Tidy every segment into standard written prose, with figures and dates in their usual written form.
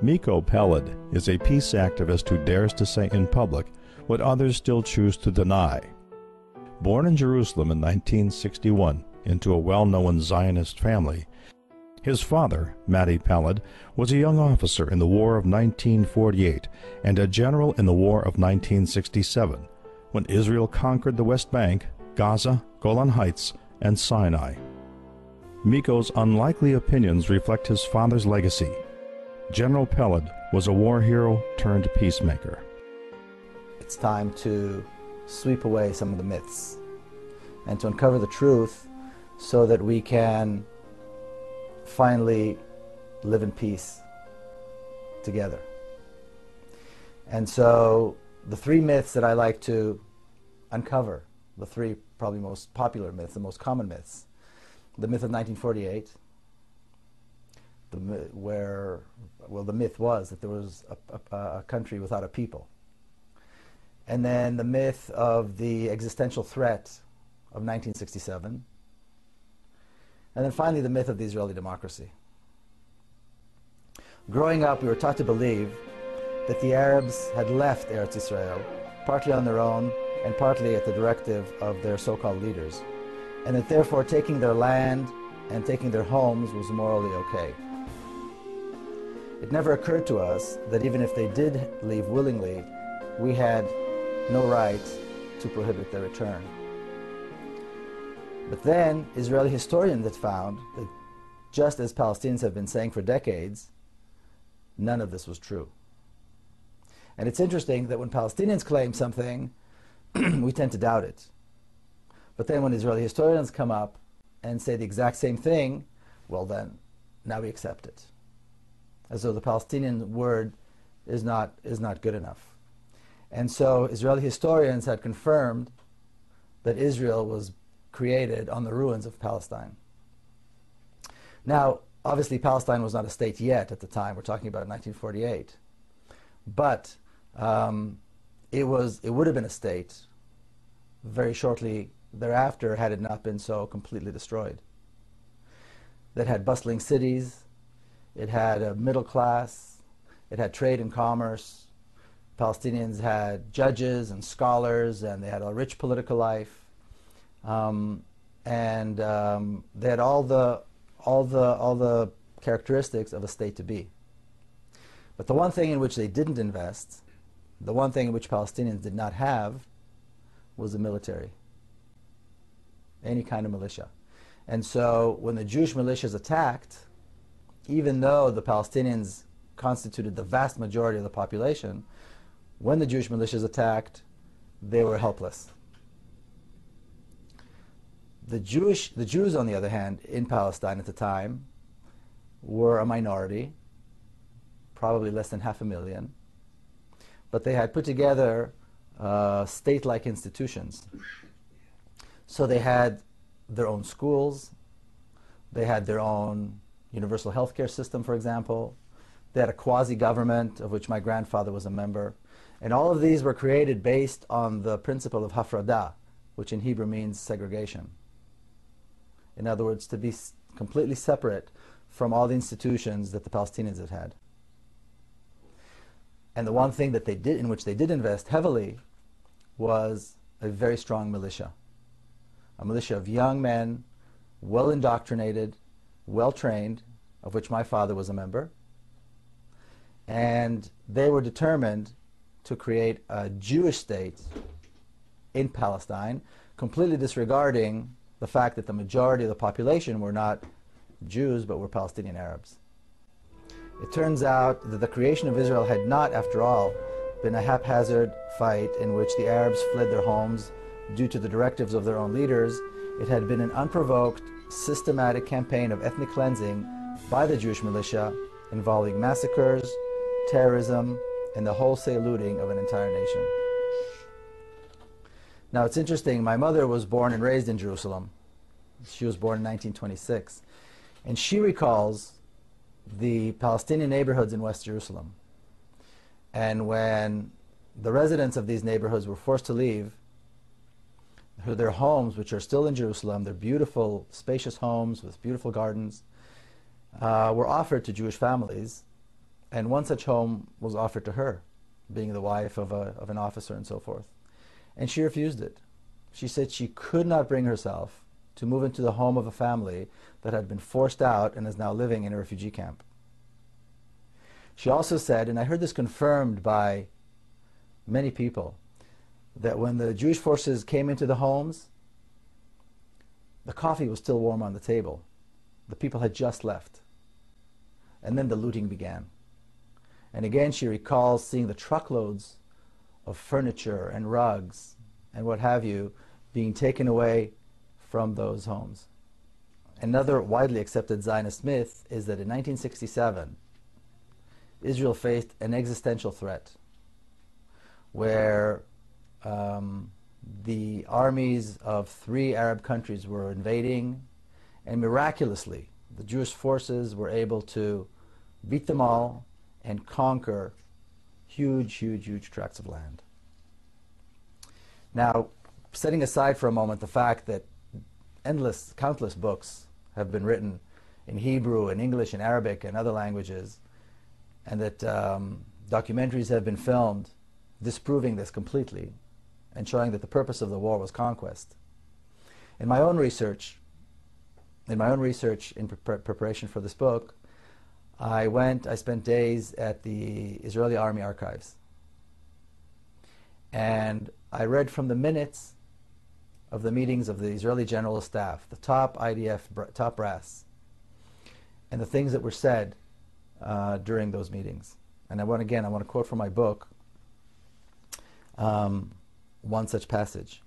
Miko Paled is a peace activist who dares to say in public what others still choose to deny. Born in Jerusalem in 1961 into a well-known Zionist family, his father, Matty Paled, was a young officer in the War of 1948 and a general in the War of 1967, when Israel conquered the West Bank, Gaza, Golan Heights, and Sinai. Miko's unlikely opinions reflect his father's legacy. General Paled was a war hero turned peacemaker. It's time to sweep away some of the myths and to uncover the truth so that we can finally live in peace together. And so the three myths that I like to uncover, the three probably most popular myths, the most common myths: the myth of 1948, the myth was that there was a country without a people. And then the myth of the existential threat of 1967. And then finally the myth of the Israeli democracy. Growing up, we were taught to believe that the Arabs had left Eretz Israel, partly on their own and partly at the directive of their so-called leaders, and that therefore taking their land and taking their homes was morally okay. It never occurred to us that even if they did leave willingly, we had no right to prohibit their return. But then Israeli historians had found that, just as Palestinians have been saying for decades, none of this was true. And it's interesting that when Palestinians claim something, we tend to doubt it. But then when Israeli historians come up and say the exact same thing, well then, now we accept it. As though the Palestinian word is not good enough. And so Israeli historians had confirmed that Israel was created on the ruins of Palestine. Now, obviously Palestine was not a state yet at the time. We're talking about 1948. But it would have been a state very shortly thereafter had it not been so completely destroyed. That had bustling cities, it had a middle class, it had trade and commerce. Palestinians had judges and scholars, and they had a rich political life. They had all the characteristics of a state to be. But the one thing in which they didn't invest, the one thing in which Palestinians did not have, was the military. Any kind of militia. And so when the Jewish militias attacked, even though the Palestinians constituted the vast majority of the population, when the Jewish militias attacked, they were helpless. The Jews, on the other hand, in Palestine at the time, were a minority, probably less than 500,000, but they had put together state-like institutions. So they had their own schools, they had their own universal healthcare system, for example, they had a quasi-government of which my grandfather was a member, and all of these were created based on the principle of hafradah, which in Hebrew means segregation. In other words, to be completely separate from all the institutions that the Palestinians had had. And the one thing that they did, in which they did invest heavily, was a very strong militia. A militia of young men, well indoctrinated, well trained, of which my father was a member. And they were determined to create a Jewish state in Palestine, completely disregarding the fact that the majority of the population were not Jews, but were Palestinian Arabs. It turns out that the creation of Israel had not, after all, been a haphazard fight in which the Arabs fled their homes due to the directives of their own leaders. It had been an unprovoked, systematic campaign of ethnic cleansing by the Jewish militia, involving massacres, terrorism, and the wholesale looting of an entire nation. Now it's interesting, my mother was born and raised in Jerusalem. She was born in 1926. And she recalls the Palestinian neighborhoods in West Jerusalem. And when the residents of these neighborhoods were forced to leave their homes, which are still in Jerusalem, they're beautiful, spacious homes with beautiful gardens, were offered to Jewish families And one such home was offered to her, being the wife of an officer and so forth. And she refused it. She said she could not bring herself to move into the home of a family that had been forced out and is now living in a refugee camp. She also said, and I heard this confirmed by many people, that when the Jewish forces came into the homes, the coffee was still warm on the table. The people had just left. And then the looting began. And again, she recalls seeing the truckloads of furniture and rugs and what have you being taken away from those homes. Another widely accepted Zionist myth is that in 1967, Israel faced an existential threat where the armies of 3 Arab countries were invading, and miraculously the Jewish forces were able to beat them all and conquer huge tracts of land. Now, setting aside for a moment the fact that countless books have been written in Hebrew and English and Arabic and other languages, and that documentaries have been filmed disproving this completely and showing that the purpose of the war was conquest. In my own research in preparation for this book, I spent days at the Israeli Army archives. And I read from the minutes of the meetings of the Israeli General Staff, the top IDF, top brass, and the things that were said during those meetings. And I want to quote from my book one such passage.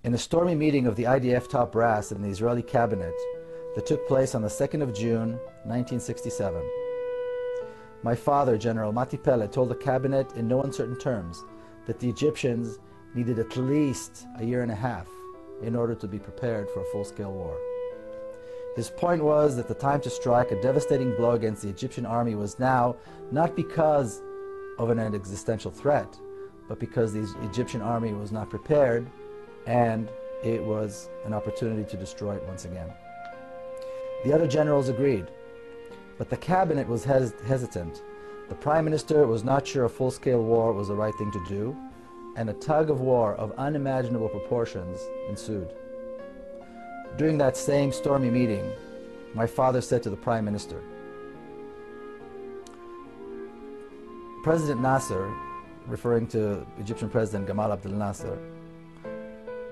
In a stormy meeting of the IDF top brass in the Israeli cabinet that took place on the 2nd of June, 1967, my father, General Matty Paled, told the cabinet in no uncertain terms that the Egyptians needed at least a year and a half in order to be prepared for a full-scale war. His point was that the time to strike a devastating blow against the Egyptian army was now, not because of an existential threat, but because the Egyptian army was not prepared, and it was an opportunity to destroy it once again. The other generals agreed, but the cabinet was hesitant. The prime minister was not sure a full-scale war was the right thing to do, and a tug of war of unimaginable proportions ensued. During that same stormy meeting, my father said to the prime minister, President Nasser, referring to Egyptian President Gamal Abdel Nasser,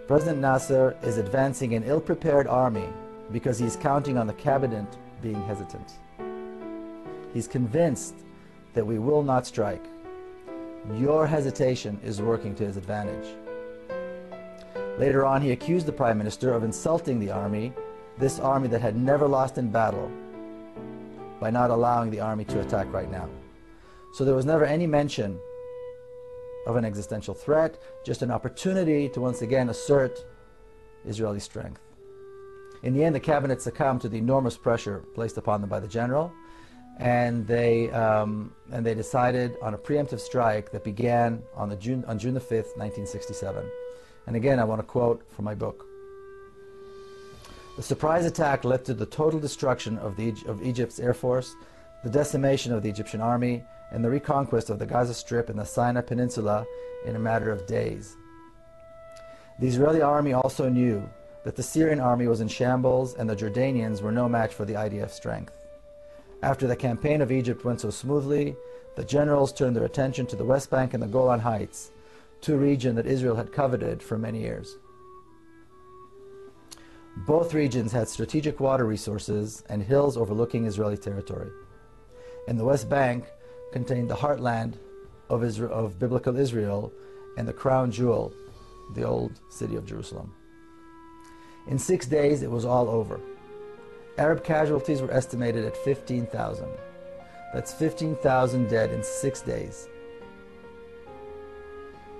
President Nasser is advancing an ill-prepared army because he's counting on the cabinet being hesitant. He's convinced that we will not strike. Your hesitation is working to his advantage. Later on, he accused the Prime Minister of insulting the army, this army that had never lost in battle, by not allowing the army to attack right now. So there was never any mention of an existential threat, just an opportunity to once again assert Israeli strength. In the end, the cabinet succumbed to the enormous pressure placed upon them by the general, and they decided on a preemptive strike that began on June the 5th, 1967. And again, I want to quote from my book. The surprise attack led to the total destruction of Egypt's air force, the decimation of the Egyptian army, and the reconquest of the Gaza Strip and the Sinai Peninsula in a matter of days. The Israeli army also knew that the Syrian army was in shambles and the Jordanians were no match for the IDF strength. After the campaign of Egypt went so smoothly, the generals turned their attention to the West Bank and the Golan Heights, two regions that Israel had coveted for many years. Both regions had strategic water resources and hills overlooking Israeli territory. And the West Bank contained the heartland of biblical Israel and the crown jewel, the old city of Jerusalem. In 6 days, it was all over. Arab casualties were estimated at 15,000. That's 15,000 dead in 6 days.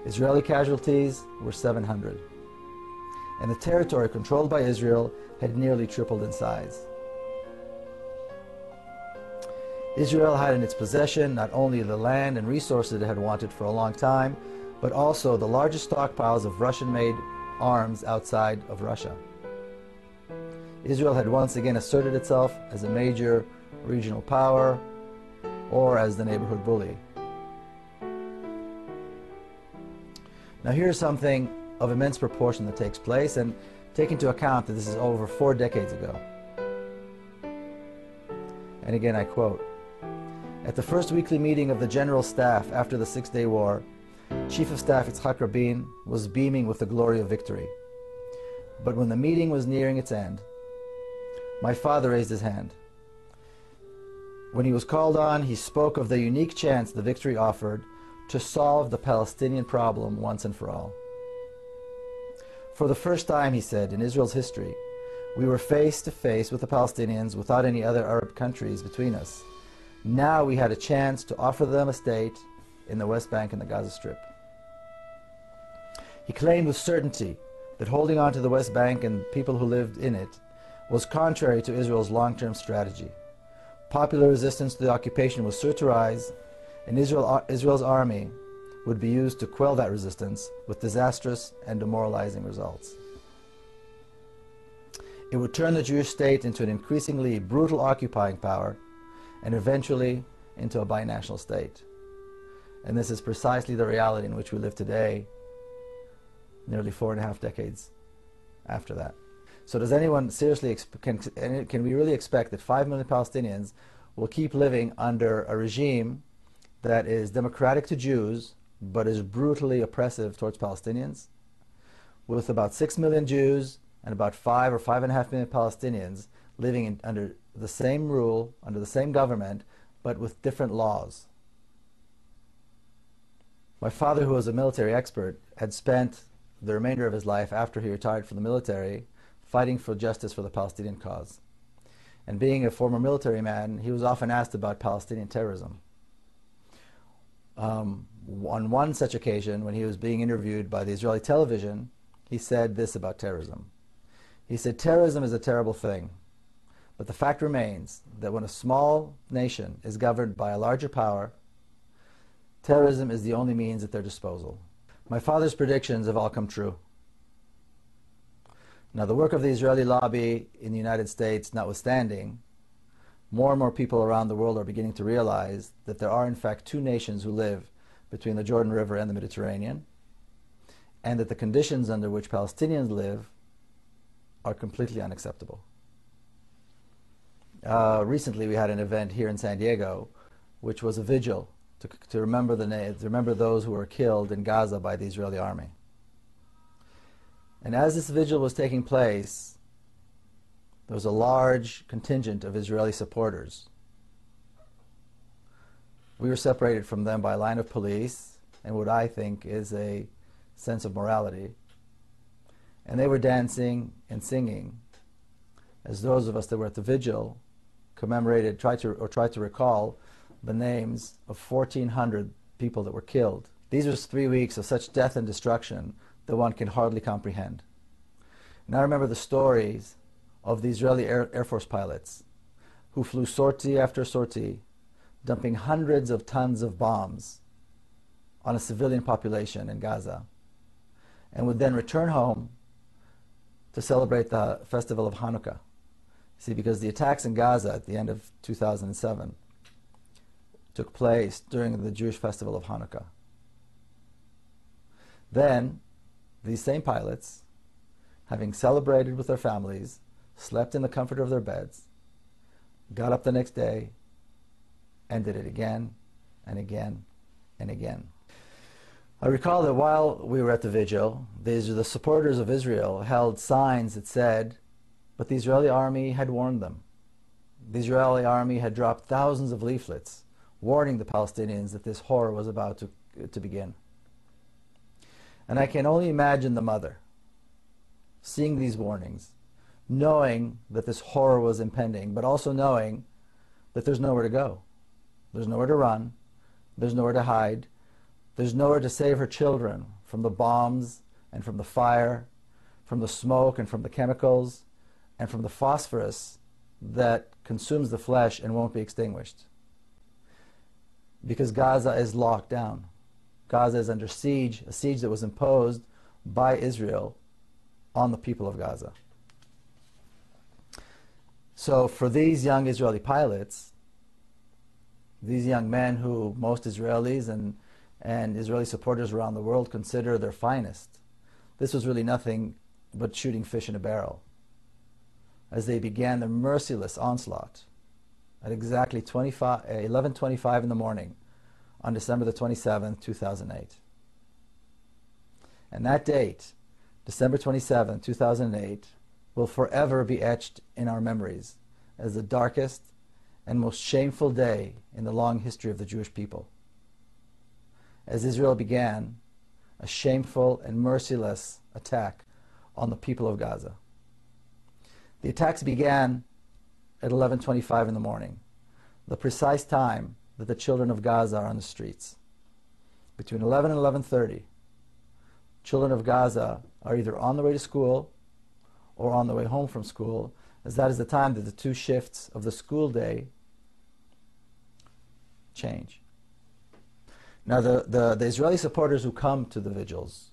Israeli casualties were 700. And the territory controlled by Israel had nearly tripled in size. Israel had in its possession not only the land and resources it had wanted for a long time, but also the largest stockpiles of Russian-made arms outside of Russia. Israel had once again asserted itself as a major regional power, or as the neighborhood bully. Now here's something of immense proportion that takes place, and take into account that this is over 4 decades ago. And again I quote, "At the first weekly meeting of the General Staff after the Six-Day War, Chief of Staff Yitzhak Rabin was beaming with the glory of victory. But when the meeting was nearing its end, my father raised his hand. When he was called on, he spoke of the unique chance the victory offered to solve the Palestinian problem once and for all. For the first time, he said, in Israel's history, we were face to face with the Palestinians without any other Arab countries between us. Now we had a chance to offer them a state in the West Bank and the Gaza Strip." He claimed with certainty that holding on to the West Bank and people who lived in it was contrary to Israel's long-term strategy. Popular resistance to the occupation was sure to rise, and Israel's army would be used to quell that resistance with disastrous and demoralizing results. It would turn the Jewish state into an increasingly brutal occupying power and eventually into a binational state. And this is precisely the reality in which we live today, nearly 4.5 decades after that. So does anyone seriously, can we really expect that 5 million Palestinians will keep living under a regime that is democratic to Jews, but is brutally oppressive towards Palestinians? With about 6 million Jews and about 5 or 5.5 million Palestinians living under the same rule, under the same government, but with different laws. My father, who was a military expert, had spent the remainder of his life after he retired from the military fighting for justice for the Palestinian cause. And being a former military man, he was often asked about Palestinian terrorism. On one such occasion, when he was being interviewed by the Israeli television, he said this about terrorism. He said, "Terrorism is a terrible thing, but the fact remains that when a small nation is governed by a larger power, terrorism is the only means at their disposal." My father's predictions have all come true. Now, the work of the Israeli lobby in the United States notwithstanding, more and more people around the world are beginning to realize that there are in fact 2 nations who live between the Jordan River and the Mediterranean, and that the conditions under which Palestinians live are completely unacceptable. Recently we had an event here in San Diego, which was a vigil to remember those who were killed in Gaza by the Israeli army. And as this vigil was taking place, there was a large contingent of Israeli supporters. We were separated from them by a line of police and what I think is a sense of morality. And they were dancing and singing as those of us that were at the vigil tried to recall the names of 1,400 people that were killed. These were 3 weeks of such death and destruction that one can hardly comprehend. And I remember the stories of the Israeli Air Force pilots who flew sortie after sortie, dumping hundreds of tons of bombs on a civilian population in Gaza, and would then return home to celebrate the festival of Hanukkah. See, because the attacks in Gaza at the end of 2007 took place during the Jewish festival of Hanukkah. Then, these same pilots, having celebrated with their families, slept in the comfort of their beds, got up the next day, and did it again and again and again. I recall that while we were at the vigil, the supporters of Israel held signs that said, but the Israeli army had warned them. The Israeli army had dropped thousands of leaflets warning the Palestinians that this horror was about to begin. And I can only imagine the mother seeing these warnings, knowing that this horror was impending, but also knowing that there's nowhere to go. There's nowhere to run. There's nowhere to hide. There's nowhere to save her children from the bombs and from the fire, from the smoke and from the chemicals, and from the phosphorus that consumes the flesh and won't be extinguished. Because Gaza is locked down. Gaza is under siege, a siege that was imposed by Israel on the people of Gaza. So for these young Israeli pilots, These young men who most Israelis and Israeli supporters around the world consider their finest. This was really nothing but shooting fish in a barrel as they began their merciless onslaught at exactly 11:25 in the morning on December the 27th, 2008. And that date, December 27, 2008, will forever be etched in our memories as the darkest and most shameful day in the long history of the Jewish people, as Israel began a shameful and merciless attack on the people of Gaza. The attacks began at 11:25 in the morning, the precise time that the children of Gaza are on the streets. Between 11 and 11:30, children of Gaza are either on the way to school or on the way home from school, as that is the time that the two shifts of the school day change. Now the Israeli supporters who come to the vigils,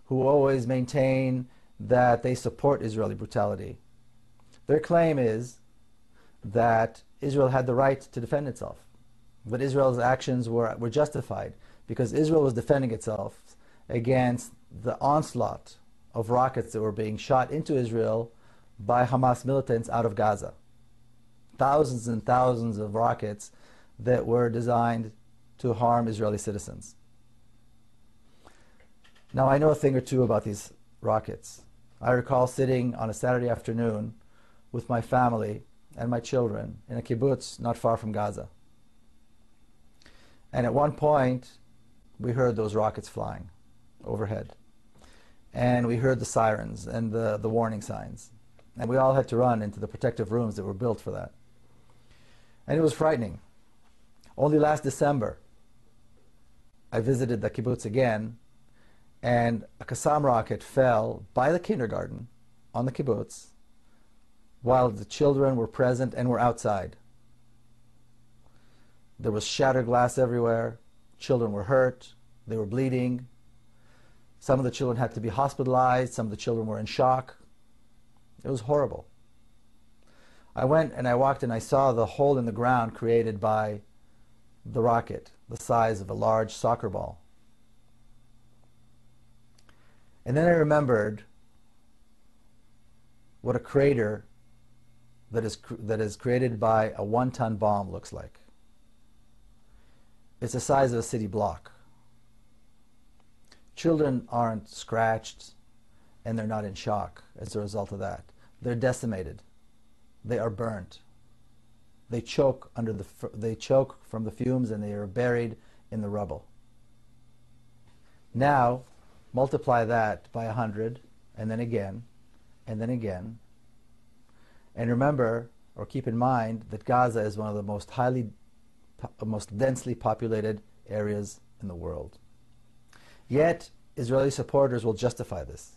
who always maintain that they support Israeli brutality, their claim is that Israel had the right to defend itself. But Israel's actions were justified because Israel was defending itself against the onslaught of rockets that were being shot into Israel by Hamas militants out of Gaza. Thousands and thousands of rockets that were designed to harm Israeli citizens. Now, I know a thing or two about these rockets. I recall sitting on a Saturday afternoon with my family and my children in a kibbutz not far from Gaza. And at one point, we heard those rockets flying overhead. And we heard the sirens and the warning signs. And we all had to run into the protective rooms that were built for that. And it was frightening. Only last December, I visited the kibbutz again, and a Qassam rocket fell by the kindergarten on the kibbutz while the children were present and were outside. There was shattered glass everywhere. Children were hurt. They were bleeding. Some of the children had to be hospitalized. Some of the children were in shock. It was horrible. I went and I walked and I saw the hole in the ground created by the rocket, the size of a large soccer ball. And then I remembered what a crater that is created by a 1-ton bomb looks like. It's the size of a city block. Children aren't scratched and they're not in shock as a result of that. They're decimated. They are burnt. They choke from the fumes and they are buried in the rubble. Now, multiply that by 100, and then again, and then again. And remember, or keep in mind, that Gaza is one of the most densely populated areas in the world. Yet, Israeli supporters will justify this.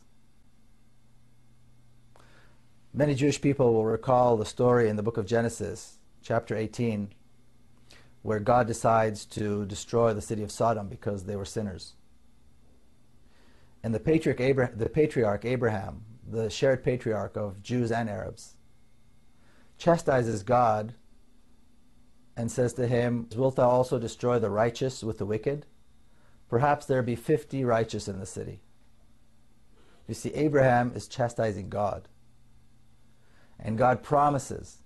Many Jewish people will recall the story in the book of Genesis, chapter 18, where God decides to destroy the city of Sodom because they were sinners. And the patriarch Abraham, the shared patriarch of Jews and Arabs, chastises God and says to him, "Wilt thou also destroy the righteous with the wicked? Perhaps there be 50 righteous in the city." You see, Abraham is chastising God. And God promises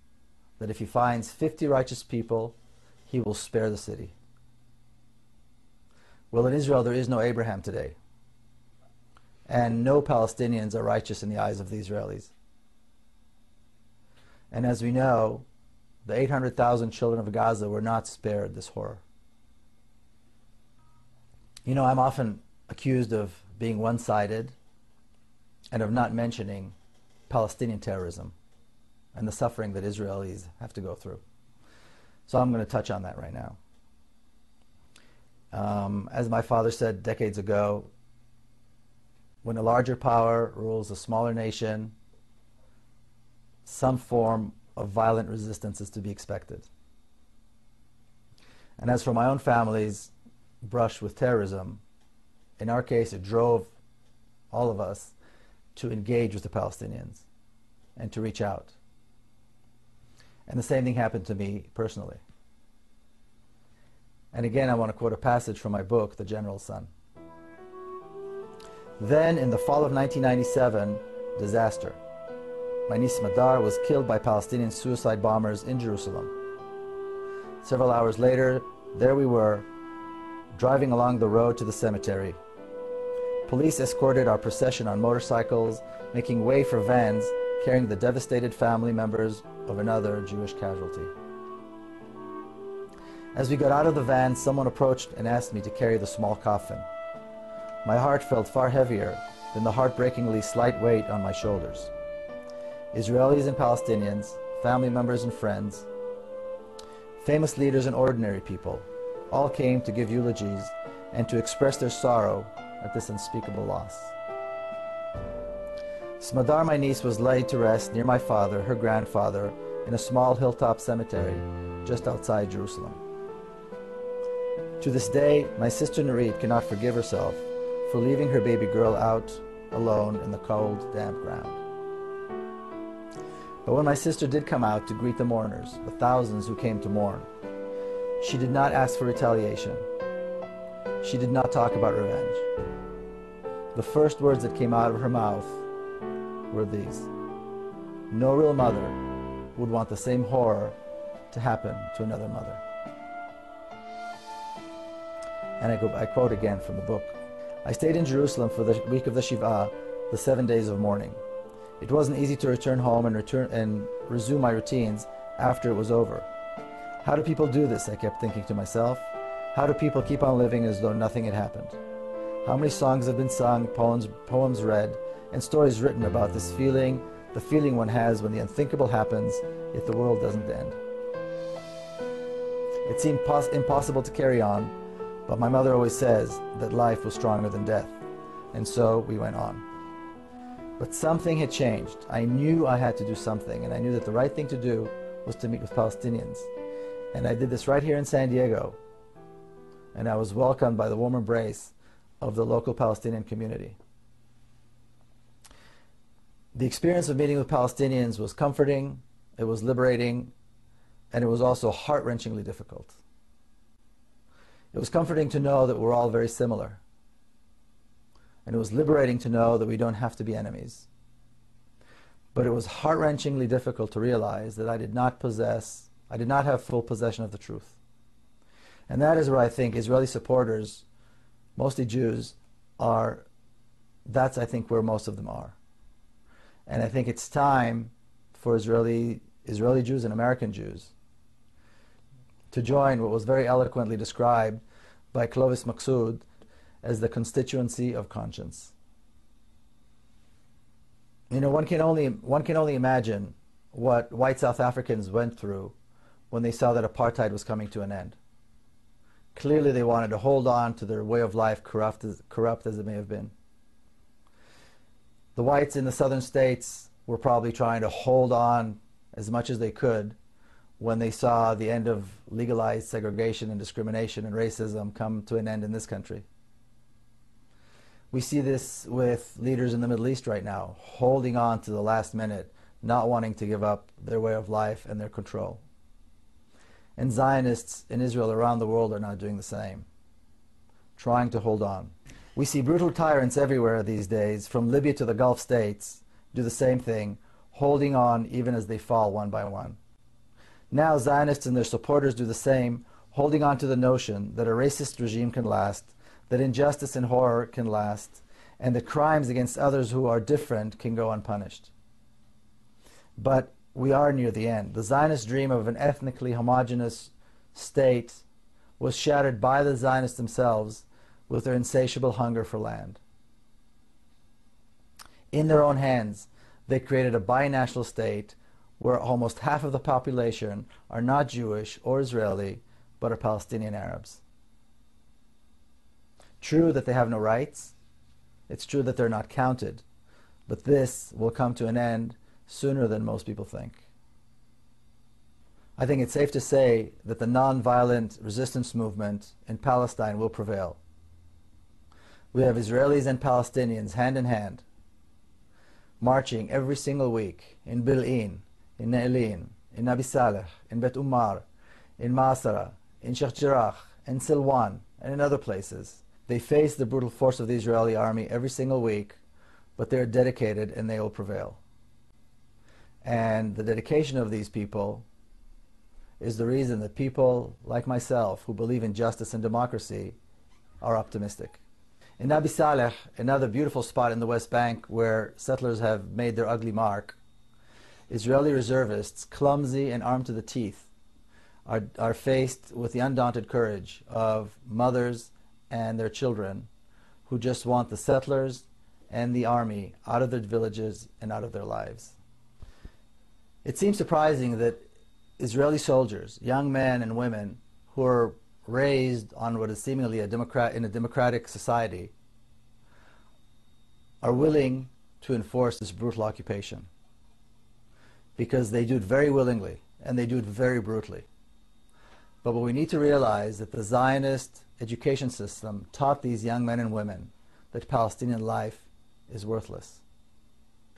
that if he finds 50 righteous people, he will spare the city. Well, in Israel, there is no Abraham today. And no Palestinians are righteous in the eyes of the Israelis. And as we know, the 800,000 children of Gaza were not spared this horror. You know, I'm often accused of being one-sided and of not mentioning Palestinian terrorism and the suffering that Israelis have to go through. So I'm going to touch on that right now. As my father said decades ago, when a larger power rules a smaller nation, some form of violent resistance is to be expected. And as for my own family's brush with terrorism, in our case it drove all of us to engage with the Palestinians and to reach out. And the same thing happened to me personally. And again, I want to quote a passage from my book, The General's Son. Then, in the fall of 1997, disaster. My niece Madar was killed by Palestinian suicide bombers in Jerusalem. Several hours later, there we were, driving along the road to the cemetery. Police escorted our procession on motorcycles, making way for vans carrying the devastated family members of another Jewish casualty. As we got out of the van, someone approached and asked me to carry the small coffin. My heart felt far heavier than the heartbreakingly slight weight on my shoulders. Israelis and Palestinians, family members and friends, famous leaders and ordinary people, all came to give eulogies and to express their sorrow at this unspeakable loss. Smadar, my niece, was laid to rest near my father, her grandfather, in a small hilltop cemetery just outside Jerusalem. To this day, my sister Nurit cannot forgive herself for leaving her baby girl out alone in the cold, damp ground. But when my sister did come out to greet the mourners, the thousands who came to mourn, she did not ask for retaliation. She did not talk about revenge. The first words that came out of her mouth were these: no real mother would want the same horror to happen to another mother. And I quote again from the book. I stayed in Jerusalem for the week of the Shiva, the 7 days of mourning. It wasn't easy to return home and resume my routines after it was over. How do people do this? I kept thinking to myself. How do people keep on living as though nothing had happened? How many songs have been sung, poems read, and stories written about this feeling, the feeling one has when the unthinkable happens, yet the world doesn't end. It seemed impossible to carry on, but my mother always says that life was stronger than death, and so we went on. But something had changed. I knew I had to do something, and I knew that the right thing to do was to meet with Palestinians. And I did this right here in San Diego, and I was welcomed by the warm embrace of the local Palestinian community. The experience of meeting with Palestinians was comforting, it was liberating, and it was also heart-wrenchingly difficult. It was comforting to know that we're all very similar. And it was liberating to know that we don't have to be enemies. But it was heart-wrenchingly difficult to realize that I did not have full possession of the truth. And that is where I think Israeli supporters, mostly Jews, that's I think where most of them are. And I think it's time for Israeli Jews and American Jews to join what was very eloquently described by Clovis Maksud as the constituency of conscience. You know, one can only imagine what white South Africans went through when they saw that apartheid was coming to an end. Clearly they wanted to hold on to their way of life, corrupt as it may have been. The whites in the southern states were probably trying to hold on as much as they could when they saw the end of legalized segregation and discrimination and racism come to an end in this country. We see this with leaders in the Middle East right now, holding on to the last minute, not wanting to give up their way of life and their control. And Zionists in Israel around the world are now doing the same, trying to hold on. We see brutal tyrants everywhere these days, from Libya to the Gulf states, do the same thing, holding on even as they fall one by one. Now Zionists and their supporters do the same, holding on to the notion that a racist regime can last, that injustice and horror can last, and that crimes against others who are different can go unpunished. But we are near the end. The Zionist dream of an ethnically homogeneous state was shattered by the Zionists themselves with their insatiable hunger for land. In their own hands, they created a binational state where almost half of the population are not Jewish or Israeli, but are Palestinian Arabs. True that they have no rights, it's true that they're not counted, but this will come to an end sooner than most people think. I think it's safe to say that the non-violent resistance movement in Palestine will prevail. We have Israelis and Palestinians hand in hand, marching every single week in Bil'in, in Ne'elin, in Nabi Saleh, in Bet Umar, in Masara, in Sheikh Jarrah, in Silwan and in other places. They face the brutal force of the Israeli army every single week, but they're dedicated and they will prevail. And the dedication of these people is the reason that people like myself who believe in justice and democracy are optimistic. In Abi Saleh, another beautiful spot in the West Bank where settlers have made their ugly mark, Israeli reservists, clumsy and armed to the teeth, are faced with the undaunted courage of mothers and their children who just want the settlers and the army out of their villages and out of their lives. It seems surprising that Israeli soldiers, young men and women who are raised on what is seemingly in a democratic society, are willing to enforce this brutal occupation, because they do it very willingly and they do it very brutally. But what we need to realize that the Zionist education system taught these young men and women that Palestinian life is worthless.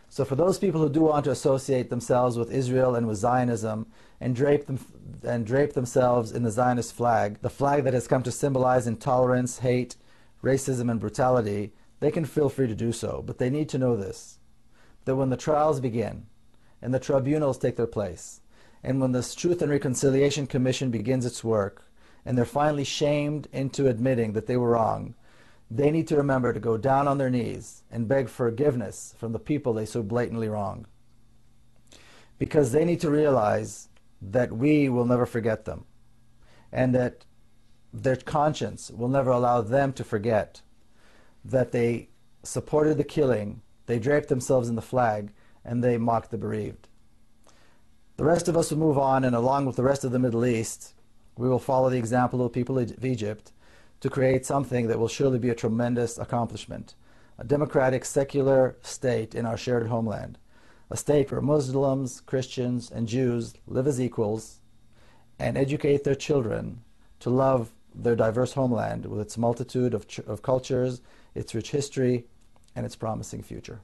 So for those people who do want to associate themselves with Israel and with Zionism and drape themselves in the Zionist flag, the flag that has come to symbolize intolerance, hate, racism and brutality, they can feel free to do so. But they need to know this, that when the trials begin and the tribunals take their place, and when the Truth and Reconciliation Commission begins its work, and they're finally shamed into admitting that they were wrong, they need to remember to go down on their knees and beg forgiveness from the people they so blatantly wrong. Because they need to realize that we will never forget them, and that their conscience will never allow them to forget that they supported the killing, they draped themselves in the flag, and they mocked the bereaved. The rest of us will move on, and along with the rest of the Middle East, we will follow the example of the people of Egypt to create something that will surely be a tremendous accomplishment, a democratic, secular state in our shared homeland, a state where Muslims, Christians, and Jews live as equals and educate their children to love their diverse homeland with its multitude of cultures, its rich history, and its promising future.